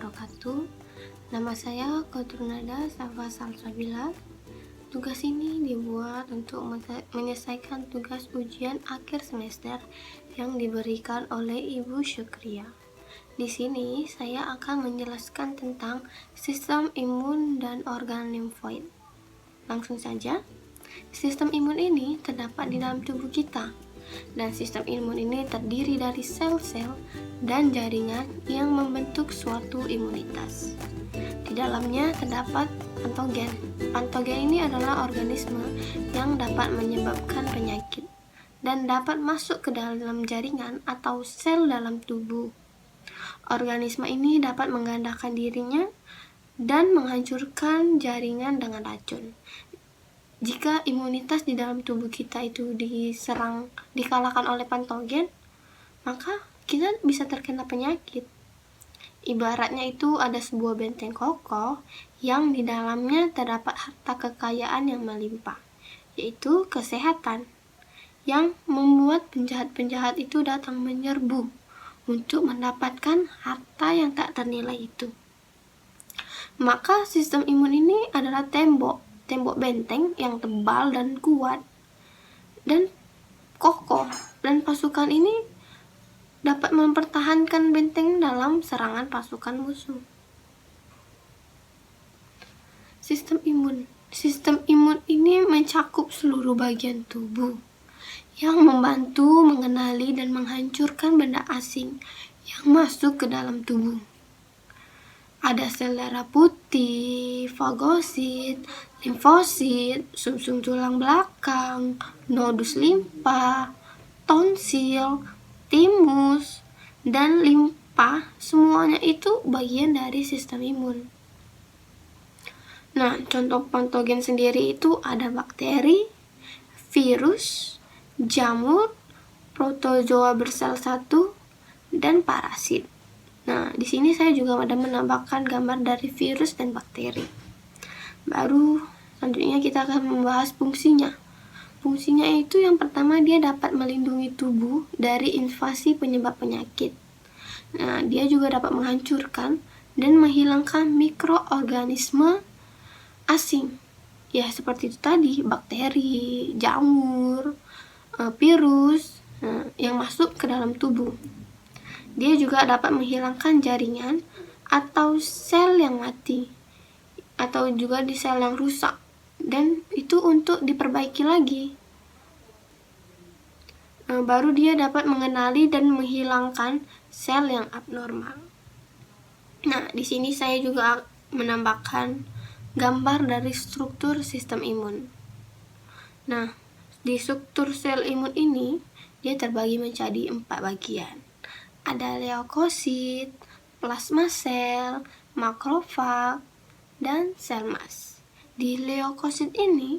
wabarakatuh. Nama saya Qatrunada Safa Salsabila. Tugas ini dibuat untuk menyelesaikan tugas ujian akhir semester yang diberikan oleh Ibu Syukria. Di sini saya akan menjelaskan tentang sistem imun dan organ limfoid. Langsung saja. Sistem imun ini terdapat di dalam tubuh kita. Dan sistem imun ini terdiri dari sel-sel dan jaringan yang membentuk suatu imunitas. Di dalamnya terdapat patogen. Patogen ini adalah organisme yang dapat menyebabkan penyakit dan dapat masuk ke dalam jaringan atau sel dalam tubuh. Organisme ini dapat menggandakan dirinya dan menghancurkan jaringan dengan racun. Jika imunitas di dalam tubuh kita itu dikalahkan oleh patogen, maka kita bisa terkena penyakit. Ibaratnya itu ada sebuah benteng kokoh yang di dalamnya terdapat harta kekayaan yang melimpah, yaitu kesehatan, yang membuat penjahat-penjahat itu datang menyerbu untuk mendapatkan harta yang tak ternilai itu. Maka sistem imun ini adalah tembok benteng yang tebal dan kuat dan kokoh, dan pasukan ini dapat mempertahankan benteng dalam serangan pasukan musuh. Sistem imun ini mencakup seluruh bagian tubuh yang membantu mengenali dan menghancurkan benda asing yang masuk ke dalam tubuh. Ada sel darah putih, fagosit, limfosit, sumsum tulang belakang, nodus limpa, tonsil, timus, dan limpa. Semuanya itu bagian dari sistem imun. Nah, contoh patogen sendiri itu ada bakteri, virus, jamur, protozoa bersel satu, dan parasit. Nah, di sini saya juga ada menambahkan gambar dari virus dan bakteri. Baru selanjutnya kita akan membahas fungsinya. Fungsinya itu yang pertama, dia dapat melindungi tubuh dari invasi penyebab penyakit. Nah, dia juga dapat menghancurkan dan menghilangkan mikroorganisme asing. Ya, seperti itu tadi, bakteri, jamur, virus yang masuk ke dalam tubuh. Dia juga dapat menghilangkan jaringan atau sel yang mati, atau juga di sel yang rusak, dan itu untuk diperbaiki lagi. Baru dia dapat mengenali dan menghilangkan sel yang abnormal. Nah, di sini saya juga menambahkan gambar dari struktur sistem imun. Nah, di struktur sel imun ini dia terbagi menjadi 4 bagian. Ada leukosit, plasma sel, makrofag, dan sel mas. Di leukosit ini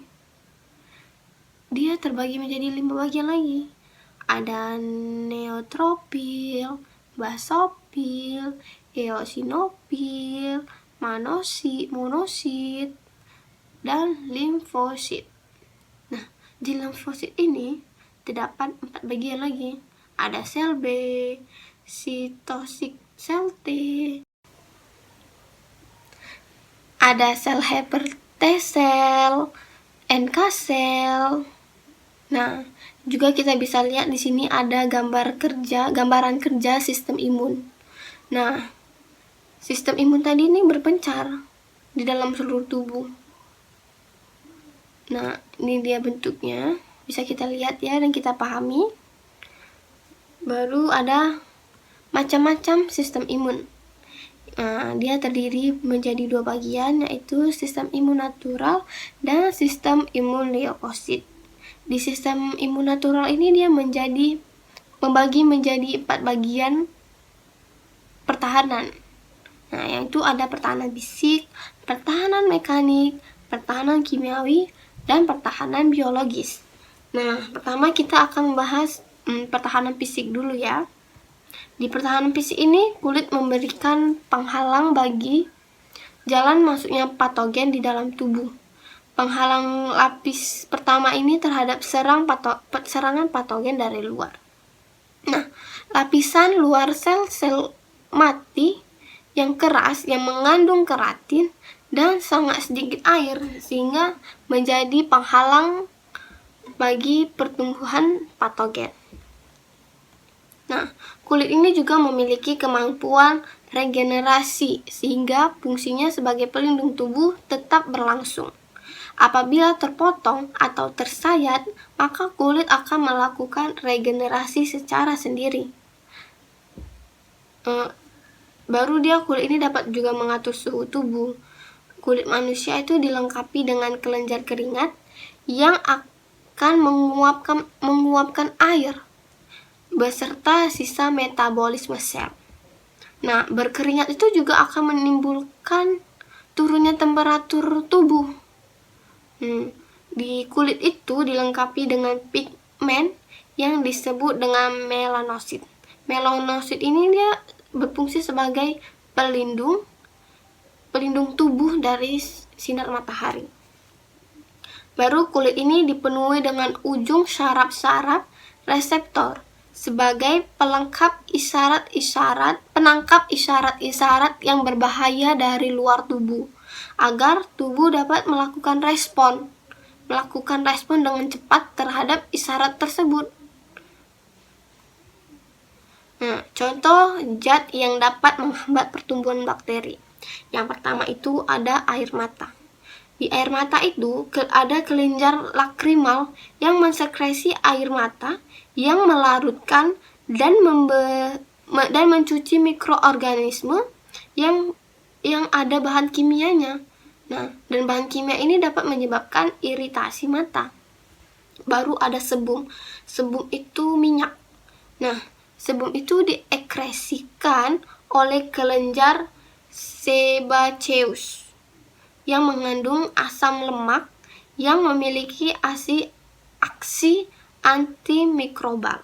dia terbagi menjadi 5 bagian lagi. Ada neutrofil, basofil, eosinofil, monosit, dan limfosit. Nah, di limfosit ini terdapat 4 bagian lagi. Ada sel B, sitosit sel T, ada sel helper T sel, NK sel. Nah, juga kita bisa lihat di sini ada gambaran kerja sistem imun. Nah, sistem imun tadi ini berpencar di dalam seluruh tubuh. Nah, ini dia bentuknya, bisa kita lihat ya dan kita pahami. Baru ada macam-macam sistem imun. Nah, dia terdiri menjadi 2 bagian, yaitu sistem imun natural dan sistem imun leukosit. Di sistem imun natural ini dia membagi menjadi 4 bagian pertahanan. Nah, yang itu ada pertahanan fisik, pertahanan mekanik, pertahanan kimiawi, dan pertahanan biologis. Nah, pertama kita akan membahas pertahanan fisik dulu ya. Di pertahanan fisik ini, kulit memberikan penghalang bagi jalan masuknya patogen di dalam tubuh. Penghalang lapis pertama ini terhadap serangan patogen dari luar. Nah, lapisan luar sel-sel mati yang keras yang mengandung keratin dan sangat sedikit air, sehingga menjadi penghalang bagi pertumbuhan patogen. Nah, kulit ini juga memiliki kemampuan regenerasi, sehingga fungsinya sebagai pelindung tubuh tetap berlangsung. Apabila terpotong atau tersayat, maka kulit akan melakukan regenerasi secara sendiri. Baru kulit ini dapat juga mengatur suhu tubuh. Kulit manusia itu dilengkapi dengan kelenjar keringat yang akan menguapkan air beserta sisa metabolisme sel. Nah, berkeringat itu juga akan menimbulkan turunnya temperatur tubuh. Di kulit itu dilengkapi dengan pigmen yang disebut dengan melanosit. Melanosit ini dia berfungsi sebagai pelindung tubuh dari sinar matahari. Baru kulit ini dipenuhi dengan ujung saraf-saraf reseptor sebagai penangkap isyarat-isyarat yang berbahaya dari luar tubuh, agar tubuh dapat melakukan respon dengan cepat terhadap isyarat tersebut. Nah, contoh zat yang dapat menghambat pertumbuhan bakteri. Yang pertama itu ada air mata. Di air mata itu ada kelenjar lakrimal yang mensekresi air mata yang melarutkan dan mencuci mikroorganisme yang ada bahan kimianya. Nah, dan bahan kimia ini dapat menyebabkan iritasi mata. Baru ada sebum. Sebum itu minyak. Nah, sebum itu diekskresikan oleh kelenjar sebaceus yang mengandung asam lemak yang memiliki aksi antimikrobal.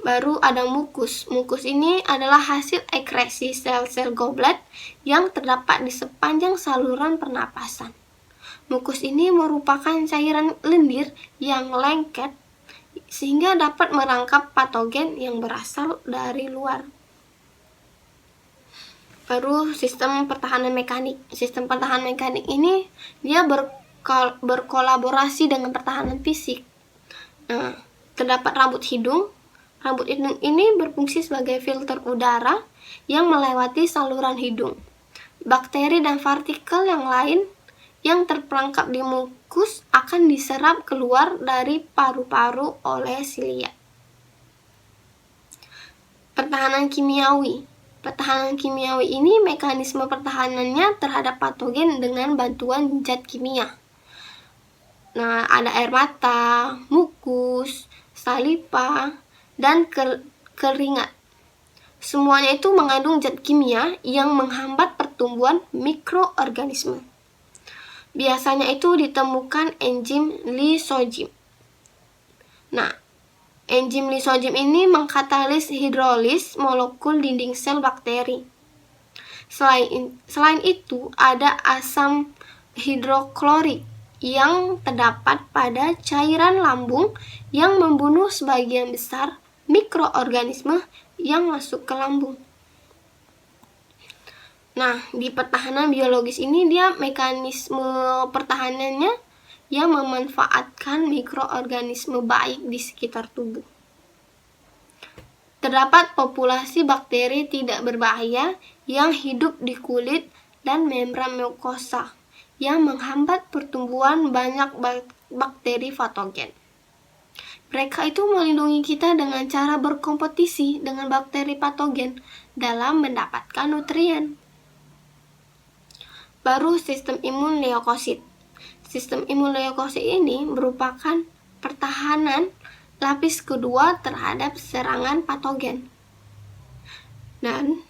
Baru ada mukus. Mukus ini adalah hasil ekskresi sel-sel goblet yang terdapat di sepanjang saluran pernapasan. Mukus ini merupakan cairan lendir yang lengket sehingga dapat merangkap patogen yang berasal dari luar. Baru sistem pertahanan mekanik. Sistem pertahanan mekanik ini dia berkolaborasi dengan pertahanan fisik. Nah, terdapat rambut hidung. Rambut hidung ini berfungsi sebagai filter udara yang melewati saluran hidung. Bakteri dan partikel yang lain yang terperangkap di mukus akan diserap keluar dari paru-paru oleh silia. Pertahanan kimiawi. Pertahanan kimiawi ini mekanisme pertahanannya terhadap patogen dengan bantuan zat kimia. Nah, ada air mata, mukus, saliva, dan keringat. Semuanya itu mengandung zat kimia yang menghambat pertumbuhan mikroorganisme. Biasanya itu ditemukan enzim lisozim. Nah, enzim lisozim ini mengkatalis hidrolis molekul dinding sel bakteri. Selain itu, ada asam hidroklorik yang terdapat pada cairan lambung yang membunuh sebagian besar mikroorganisme yang masuk ke lambung. Nah, di pertahanan biologis ini dia mekanisme pertahanannya yang memanfaatkan mikroorganisme baik di sekitar tubuh. Terdapat populasi bakteri tidak berbahaya yang hidup di kulit dan membran mukosa yang menghambat pertumbuhan banyak bakteri patogen. Mereka itu melindungi kita dengan cara berkompetisi dengan bakteri patogen dalam mendapatkan nutrien. Baru sistem imun leukosit. Sistem imun leukosit ini merupakan pertahanan lapis kedua terhadap serangan patogen. Dan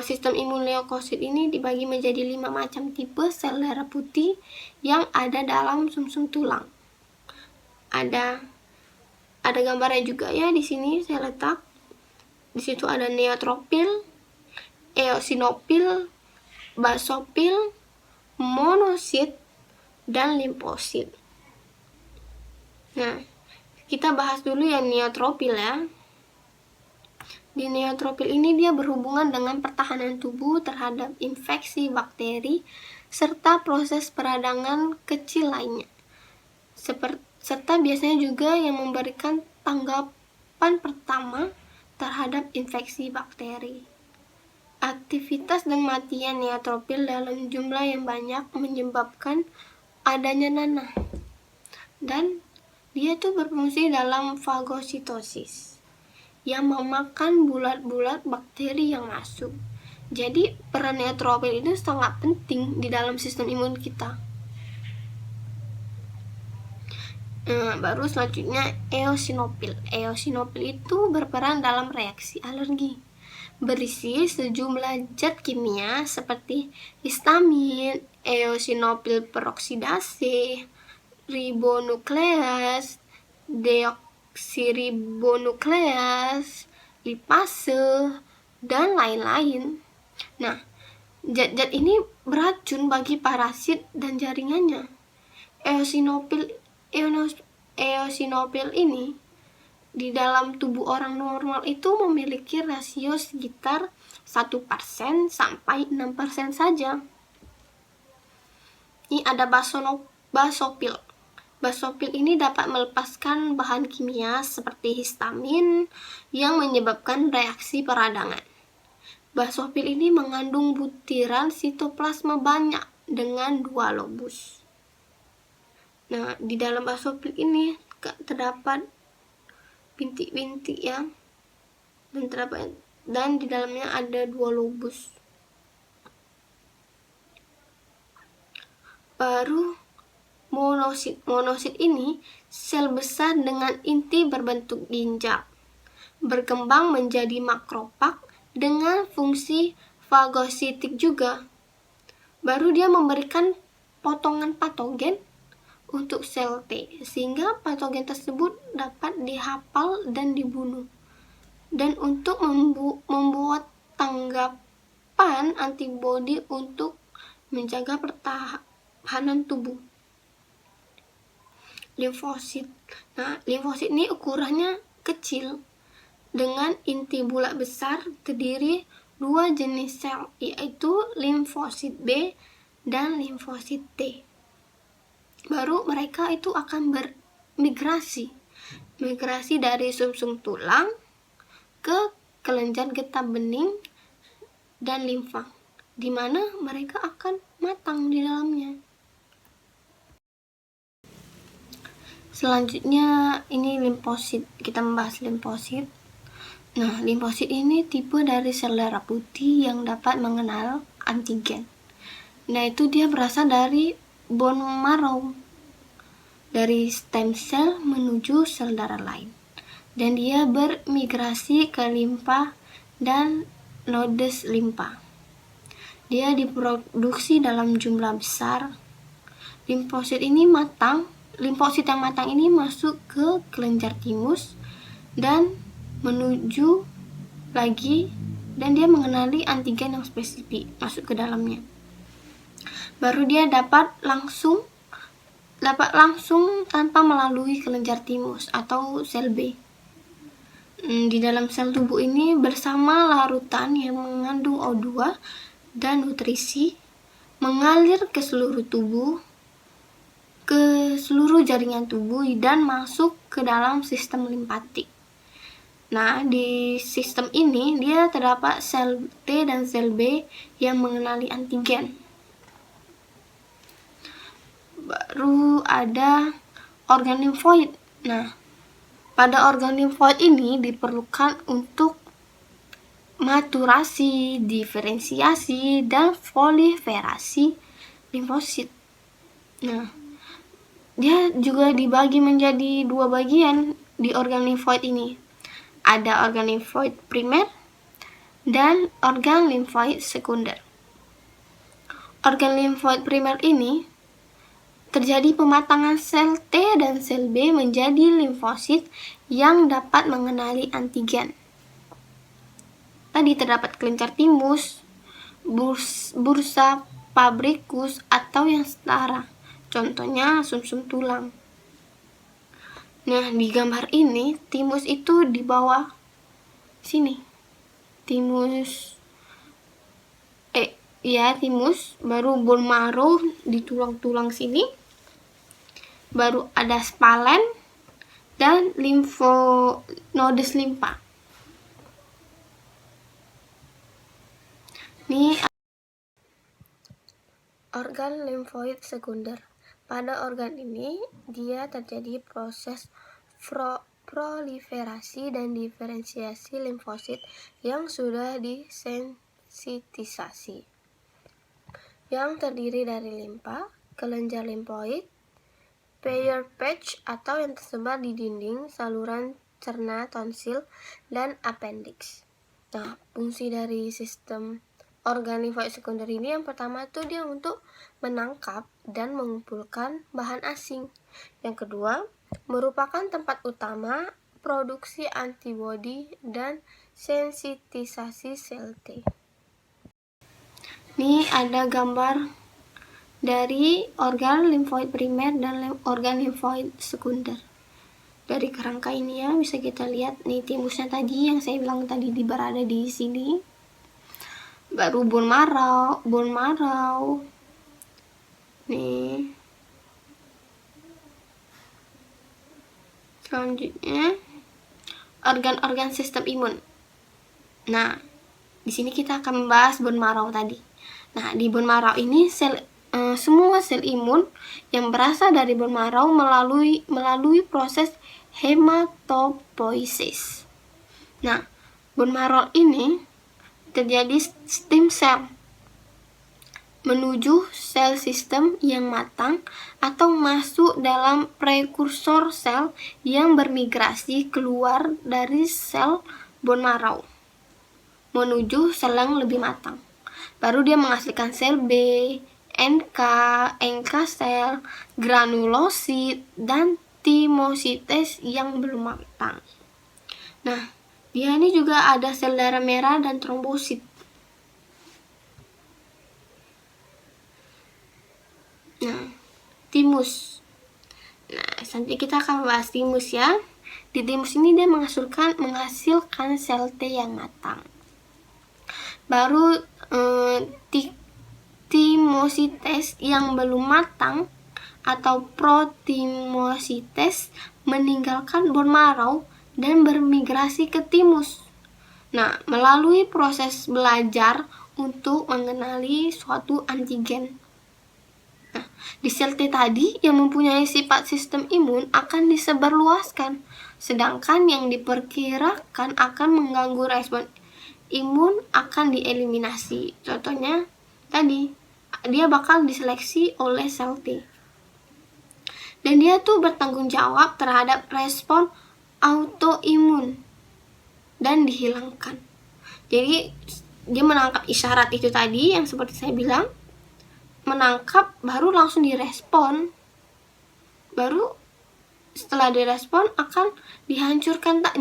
sistem imun leukosit ini dibagi menjadi 5 macam tipe sel darah putih yang ada dalam sumsum tulang. Ada gambarnya juga ya, di sini saya letak. Di situ ada neutrofil, eosinofil, basofil, monosit, dan limfosit. Nah, kita bahas dulu yang neutrofil ya. Di neutrofil ini dia berhubungan dengan pertahanan tubuh terhadap infeksi bakteri serta proses peradangan kecil lainnya. Serta biasanya juga yang memberikan tanggapan pertama terhadap infeksi bakteri. Aktivitas dan matian neutrofil dalam jumlah yang banyak menyebabkan adanya nanah. Dan dia tuh berfungsi dalam fagositosis yang memakan bulat-bulat bakteri yang masuk. Jadi peran neutrofil itu sangat penting di dalam sistem imun kita. Baru selanjutnya eosinofil. Eosinofil itu berperan dalam reaksi alergi. Berisi sejumlah zat kimia seperti histamin, eosinofil peroksidase, ribonukleas, deoksiribonukleas, lipase, dan lain-lain. Nah, zat-zat ini beracun bagi parasit dan jaringannya. Eosinofil ini di dalam tubuh orang normal itu memiliki rasio sekitar 1% sampai 6% saja. Ini ada basofil. Basofil ini dapat melepaskan bahan kimia seperti histamin yang menyebabkan reaksi peradangan. Basofil ini mengandung butiran sitoplasma banyak dengan 2 lobus. Nah, di dalam basofil ini terdapat bintik-bintik ya, dan di dalamnya ada 2 lobus. Baru monosit. Monosit ini sel besar dengan inti berbentuk ginjal, berkembang menjadi makrofag dengan fungsi fagositik juga. Baru dia memberikan potongan patogen untuk sel T, sehingga patogen tersebut dapat dihafal dan dibunuh. Dan untuk membuat tanggapan antibodi untuk menjaga pertahanan tubuh. Limfosit. Nah, limfosit ini ukurannya kecil dengan inti bulat besar, terdiri 2 jenis sel, yaitu limfosit B dan limfosit T. Baru mereka itu akan bermigrasi dari sumsum tulang ke kelenjar getah bening dan limfa, di mana mereka akan matang di dalamnya. Selanjutnya ini limfosit. Kita membahas limfosit. Nah, limfosit ini tipe dari sel darah putih yang dapat mengenal antigen. Nah, itu dia berasal dari bone marrow, dari stem cell menuju sel darah lain, dan dia bermigrasi ke limfa dan nodes limfa. Dia diproduksi dalam jumlah besar. Limfosit yang matang ini masuk ke kelenjar timus dan menuju lagi, dan dia mengenali antigen yang spesifik masuk ke dalamnya. Baru dia dapat langsung tanpa melalui kelenjar timus atau sel B. Di dalam sel tubuh ini bersama larutan yang mengandung O2 dan nutrisi mengalir ke seluruh tubuh, ke seluruh jaringan tubuh, dan masuk ke dalam sistem limpatik. Nah, di sistem ini dia terdapat sel T dan sel B yang mengenali antigen. Baru ada organ limfoid. Nah, pada organ limfoid ini diperlukan untuk maturasi, diferensiasi, dan proliferasi limfosit. Nah, dia juga dibagi menjadi 2 bagian di organ limfoid ini. Ada organ limfoid primer dan organ limfoid sekunder. Organ limfoid primer ini terjadi pematangan sel T dan sel B menjadi limfosit yang dapat mengenali antigen. Tadi terdapat kelenjar timus, bursa fabricus, atau yang setara. Contohnya sumsum tulang. Nah, di gambar ini timus itu di bawah sini. timus, timus, baru bone marrow di tulang-tulang sini, baru ada spalen dan nodes limpa. Ini organ limfoid sekunder. Pada organ ini dia terjadi proses proliferasi dan diferensiasi limfosit yang sudah disensitisasi, yang terdiri dari limpa, kelenjar limfoid, Peyer's patch atau yang tersebar di dinding saluran cerna tonsil dan appendix. Nah, fungsi dari sistem organ limfoid sekunder ini yang pertama itu dia untuk menangkap dan mengumpulkan bahan asing. Yang kedua, merupakan tempat utama produksi antibodi dan sensitisasi sel T. Ini ada gambar dari organ limfoid primer dan organ limfoid sekunder. Dari kerangka ini ya bisa kita lihat nih timusnya tadi yang saya bilang tadi berada di sini. Baru bone marrow. Nih. Selanjutnya organ-organ sistem imun. Nah, di sini kita akan membahas bone marrow tadi. Nah, di bone marrow ini semua sel imun yang berasal dari bone marrow melalui proses hematopoiesis. Nah, bone marrow ini terjadi stem cell menuju sel sistem yang matang atau masuk dalam prekursor sel yang bermigrasi keluar dari sel bone marrow menuju sel yang lebih matang. Baru dia menghasilkan sel B, NK sel, granulosit, dan timosites yang belum matang. Nah, dia ini juga ada sel darah merah dan trombosit. Nah, timus. Nah, nanti kita akan bahas timus ya. Di timus ini dia menghasilkan sel T yang matang. Baru timosites yang belum matang atau protimosites meninggalkan bone marrow dan bermigrasi ke timus. Nah, melalui proses belajar untuk mengenali suatu antigen. Nah, di sel T tadi yang mempunyai sifat sistem imun akan disebarluaskan, sedangkan yang diperkirakan akan mengganggu respon imun akan dieliminasi. Contohnya tadi, dia bakal diseleksi oleh sel T. Dan dia tuh bertanggung jawab terhadap respon autoimun dan dihilangkan. Jadi dia menangkap isyarat itu tadi yang seperti saya bilang, menangkap baru langsung direspon. Baru setelah direspon akan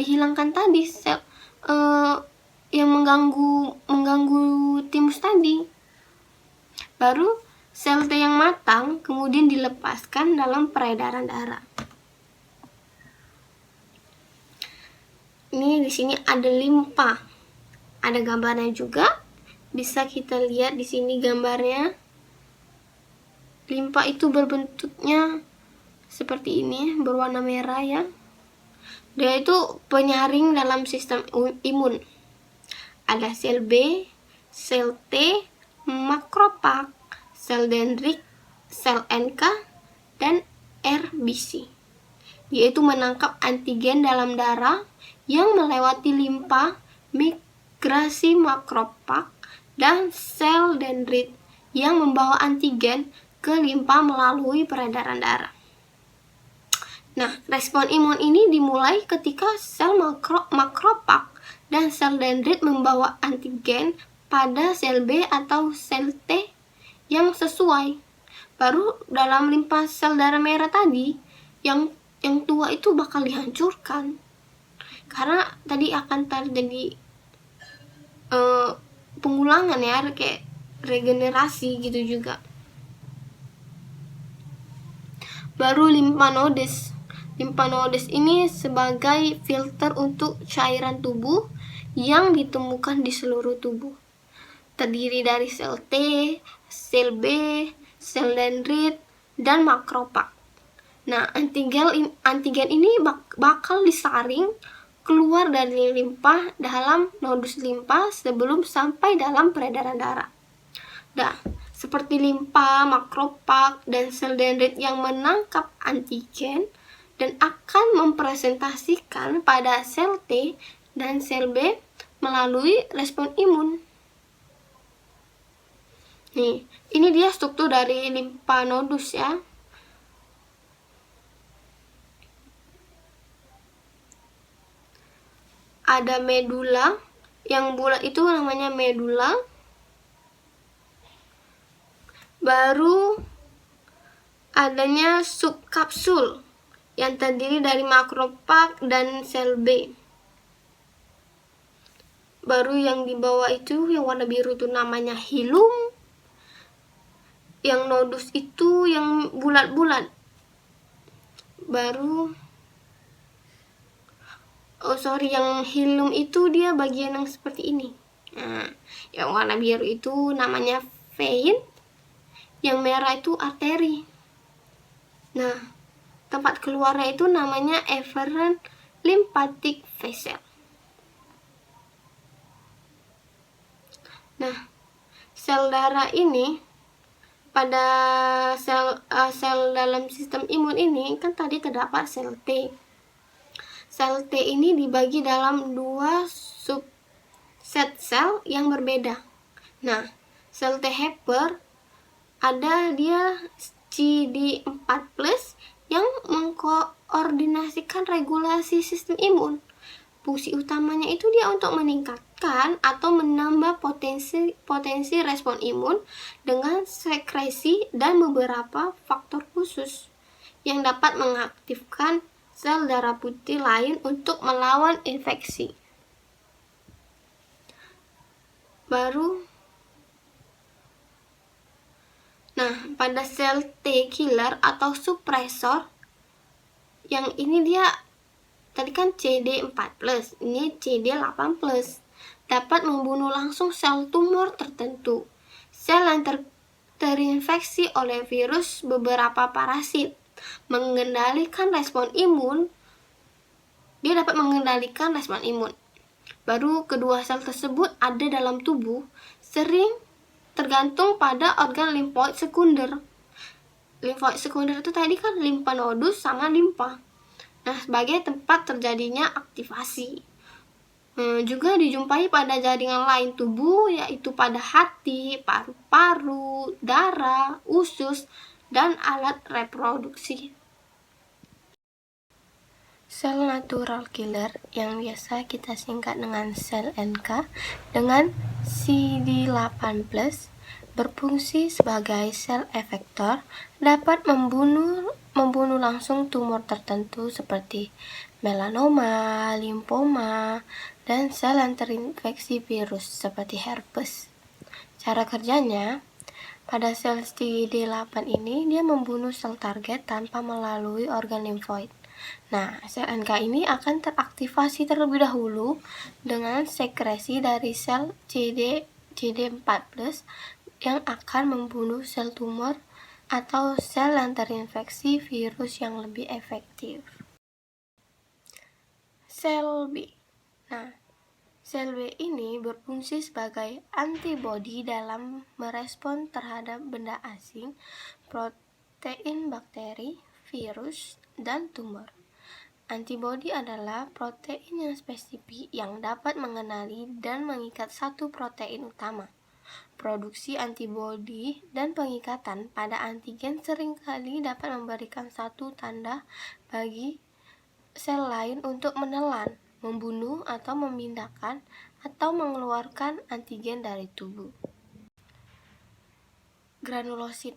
dihilangkan tadi sel yang mengganggu timus tadi. Baru sel T yang matang kemudian dilepaskan dalam peredaran darah. Ini di sini ada limpa. Ada gambarnya juga. Bisa kita lihat di sini gambarnya. Limpa itu berbentuknya seperti ini, berwarna merah ya. Dia itu penyaring dalam sistem imun. Ada sel B, sel T, makrofag, sel dendrit, sel NK, dan RBC. Yaitu menangkap antigen dalam darah yang melewati limpa, migrasi makrofag, dan sel dendrit yang membawa antigen ke limpa melalui peredaran darah. Nah, respon imun ini dimulai ketika sel makrofag dan sel dendrit membawa antigen pada sel B atau sel T yang sesuai. Baru dalam limpa sel darah merah tadi, yang tua itu bakal dihancurkan. Karena tadi akan terjadi pengulangan ya, kayak regenerasi gitu juga. Baru limpa nodes ini sebagai filter untuk cairan tubuh yang ditemukan di seluruh tubuh. Terdiri dari sel T, sel B, sel dendrit, dan makrofag. Nah, antigen ini bakal disaring keluar dari limpa dalam nodus limpa sebelum sampai dalam peredaran darah. Nah, seperti limpa, makrofag, dan sel dendrit yang menangkap antigen dan akan mempresentasikan pada sel T dan sel B melalui respon imun. Nih, ini dia struktur dari limpa nodus ya. Ada medula, yang bulat itu namanya medula. Baru adanya subkapsul yang terdiri dari makrofag dan sel B. Baru yang di bawah itu yang warna biru itu namanya hilum. Yang nodus itu yang bulat-bulat. Baru yang hilum itu dia bagian yang seperti ini. Nah, yang warna biru itu namanya vein, yang merah itu arteri. Nah, tempat keluarnya itu namanya efferent lymphatic vessel. Nah, sel darah ini pada sel dalam sistem imun ini kan tadi terdapat sel T. Sel T ini dibagi dalam 2 subset sel yang berbeda. Nah, sel T helper ada dia CD4+ yang mengkoordinasikan regulasi sistem imun. Fungsi utamanya itu dia untuk meningkatkan atau menambah potensi respon imun dengan sekresi dan beberapa faktor khusus yang dapat mengaktifkan sel darah putih lain untuk melawan infeksi. Pada sel T killer atau suppressor, yang ini dia tadi kan CD4+, ini CD8+, dapat membunuh langsung sel tumor tertentu. Sel yang terinfeksi oleh virus beberapa parasit, mengendalikan respon imun. Dia dapat mengendalikan respon imun. Baru kedua sel tersebut ada dalam tubuh, sering tergantung pada organ limfoid sekunder. Limfoid sekunder itu tadi kan limpa nodus sama limpa. Nah, sebagai tempat terjadinya aktivasi. Juga dijumpai pada jaringan lain tubuh, yaitu pada hati, paru-paru, darah, usus, dan alat reproduksi. Sel natural killer yang biasa kita singkat dengan sel NK dengan CD8+ berfungsi sebagai sel efektor, dapat membunuh langsung tumor tertentu seperti melanoma, limfoma, dan sel yang terinfeksi virus seperti herpes. Cara kerjanya, pada sel CD8 ini dia membunuh sel target tanpa melalui organ limfoid. Nah, sel NK ini akan teraktivasi terlebih dahulu dengan sekresi dari sel CD4+ yang akan membunuh sel tumor atau sel yang terinfeksi virus yang lebih efektif. Sel B. Nah, sel B ini berfungsi sebagai antibodi dalam merespon terhadap benda asing, protein bakteri, virus, dan tumor. Antibodi adalah protein yang spesifik yang dapat mengenali dan mengikat satu protein utama. Produksi antibodi dan pengikatan pada antigen seringkali dapat memberikan satu tanda bagi sel lain untuk menelan, membunuh, atau memindahkan atau mengeluarkan antigen dari tubuh. Granulosit.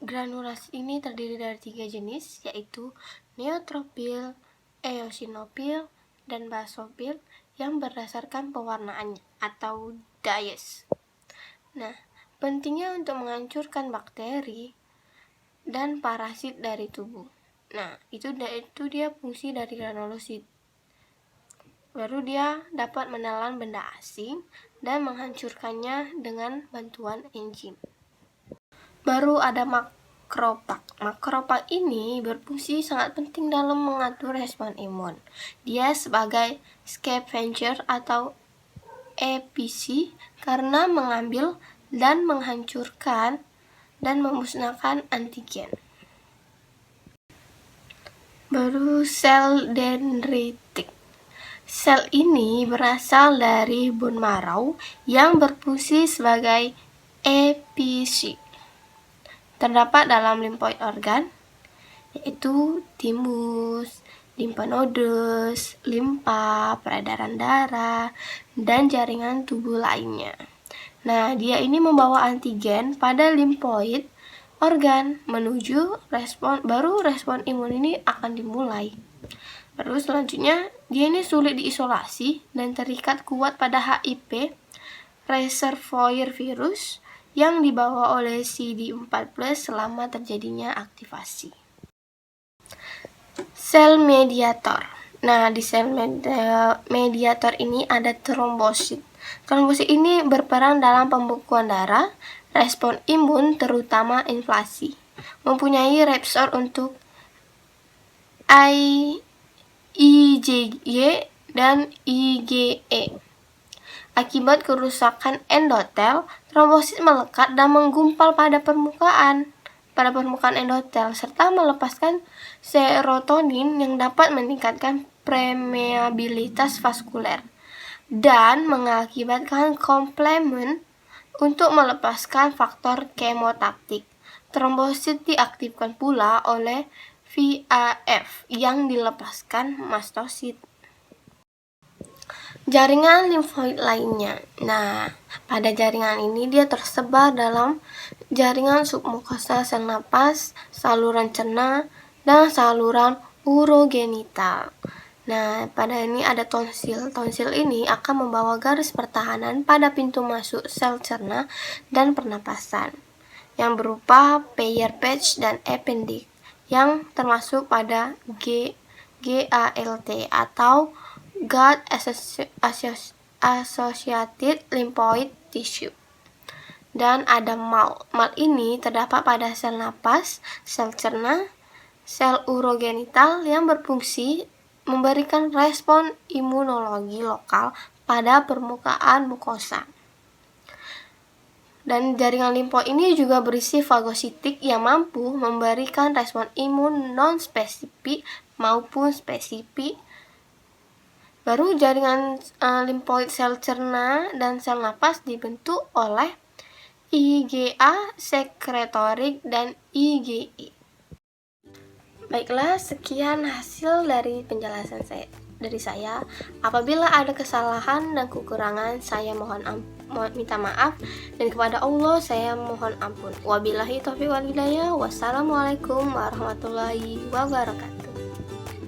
Granulosit ini terdiri dari 3 jenis, yaitu neutrofil, eosinofil, dan basofil yang berdasarkan pewarnaannya atau dyes. Nah, pentingnya untuk menghancurkan bakteri dan parasit dari tubuh. Nah, itu dia fungsi dari granulosit. Baru dia dapat menelan benda asing dan menghancurkannya dengan bantuan enzim. Baru ada makropak. Makropak ini berfungsi sangat penting dalam mengatur respon imun. Dia sebagai scavenger atau EPC karena mengambil dan menghancurkan dan memusnahkan antigen. Baru sel dendritik. Sel ini berasal dari bone marrow yang berfungsi sebagai EPC. Terdapat dalam limfoid organ, yaitu timus, limfa nodes, limpa, peredaran darah, dan jaringan tubuh lainnya. Nah, dia ini membawa antigen pada limfoid organ menuju respon imun ini akan dimulai. Baru selanjutnya, dia ini sulit diisolasi dan terikat kuat pada HIP reservoir virus yang dibawa oleh CD4+ selama terjadinya aktivasi. Sel mediator. Nah, di sel mediator ini ada trombosit. Trombosit ini berperan dalam pembekuan darah, respon imun terutama inflasi. Mempunyai reseptor untuk IgG dan IgE. Akibat kerusakan endotel, trombosit melekat dan menggumpal pada permukaan endotel serta melepaskan serotonin yang dapat meningkatkan permeabilitas vaskuler dan mengakibatkan komplement untuk melepaskan faktor kemotaktik. Trombosit diaktifkan pula oleh VAF yang dilepaskan mastosit. Jaringan limfoid lainnya. Nah, pada jaringan ini dia tersebar dalam jaringan submukosa sel napas, saluran cerna, dan saluran urogenital. Nah, pada ini ada tonsil. Tonsil ini akan membawa garis pertahanan pada pintu masuk sel cerna dan pernapasan yang berupa Peyer's patch dan appendix yang termasuk pada GALT atau gut associated lymphoid tissue. Dan ada MALT. MALT ini terdapat pada sel napas, sel cerna, sel urogenital yang berfungsi memberikan respon imunologi lokal pada permukaan mukosa. Dan jaringan limfoid ini juga berisi fagositik yang mampu memberikan respon imun non-spesifik maupun spesifik. Baru jaringan limfoid sel cerna dan sel napas dibentuk oleh IgA sekretorik dan IgE. Baiklah, sekian hasil dari penjelasan dari saya. Apabila ada kesalahan dan kekurangan, saya minta maaf, dan kepada Allah saya mohon ampun. Wabillahi taufiq wal hidayah. Wassalamualaikum warahmatullahi wabarakatuh.